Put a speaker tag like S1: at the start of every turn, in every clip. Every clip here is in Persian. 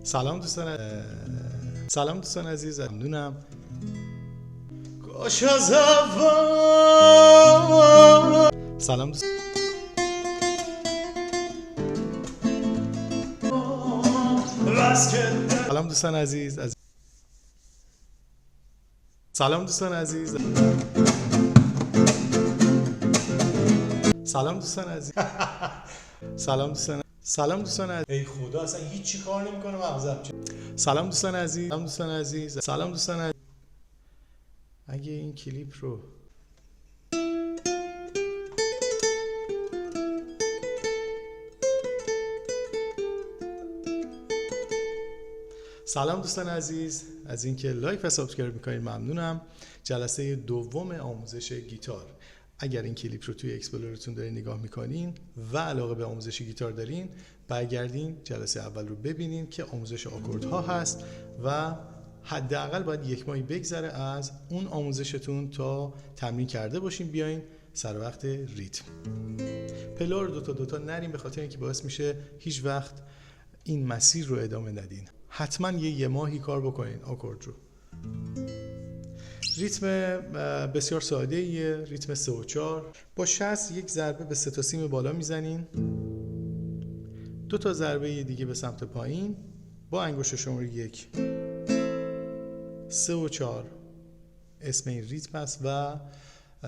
S1: سلام دوستان عزیز، ممنونم. کاش از اول سلام دوستان عزیز سلام دوستان عزیز سلام دوستان عزیز. ای خدا اصلا هیچ چی کار نمیکنه مغزم. سلام دوستان عزیز. اگه این کلیپ رو سلام دوستان عزیز، از اینکه لایک و سابسکرایب میکنید ممنونم. جلسه دوم آموزش گیتار. اگر این کلیپ رو توی اکسپلورتون دارین نگاه میکنین و علاقه به آموزش گیتار دارین، برگردین جلسه اول رو ببینین که آموزش آکوردها هست و حداقل باید 1 ماهی بگذره از اون آموزشتون تا تمرین کرده باشین. بیاین سر وقت ریتم. پلا رو دوتا نریم، به خاطر اینکه باعث میشه هیچ وقت این مسیر رو ادامه ندین. حتما 1 ماهی کار بکنین آکورد رو. ریتم بسیار ساده ایه، ریتم 3 و 4. با 60 یک ضربه به 3 تا سیم بالا میزنین، 2 تا ضربه دیگه به سمت پایین با انگشت شماره 1. 3 و 4 اسم این ریتم است و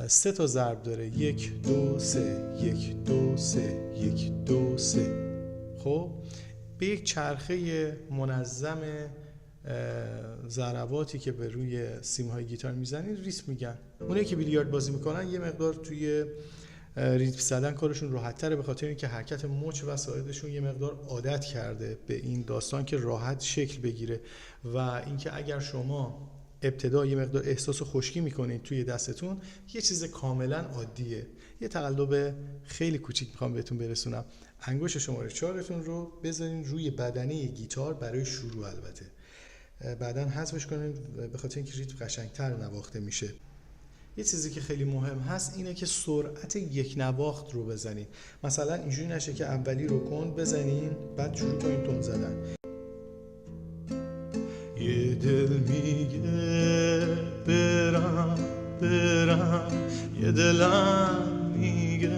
S1: 3 تا ضرب داره. 1 2 3 1 2 3 1 2 3. خب به یک چرخه منظم ضرباتی که به روی سیم‌های گیتار میزنین ریتم میگن. اونایی که بیلیارد بازی میکنن یه مقدار توی ریتم زدن کارشون راحت تره، به خاطر اینکه حرکت مچ و ساعدشون یه مقدار عادت کرده به این داستان که راحت شکل بگیره و اینکه اگر شما ابتدا یه مقدار احساس خشکی میکنید توی دستتون، یه چیز کاملا عادیه. یه تقلب خیلی کوچیک میخوام بهتون برسونم. انگشت شماره 4تون رو بذارین روی بدنه گیتار برای شروع، البته بعداً حذفش کنین به خاطر اینکه ریتم قشنگتر نواخته میشه. یه چیزی که خیلی مهم هست اینه که سرعت یک نواخت رو بزنین. مثلا اینجوری نشه که اولی رو کند بزنین بعد شروع کنین تون زدن. یه دل میگه برم یه دلم میگه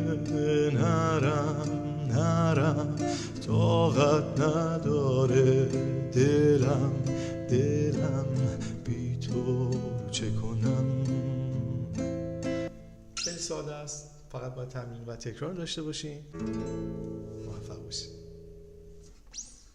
S1: نرم طاقت نداره دلم بی تو چه کنم. خیلی ساده است، فقط باید تمرین و تکرار داشته باشین.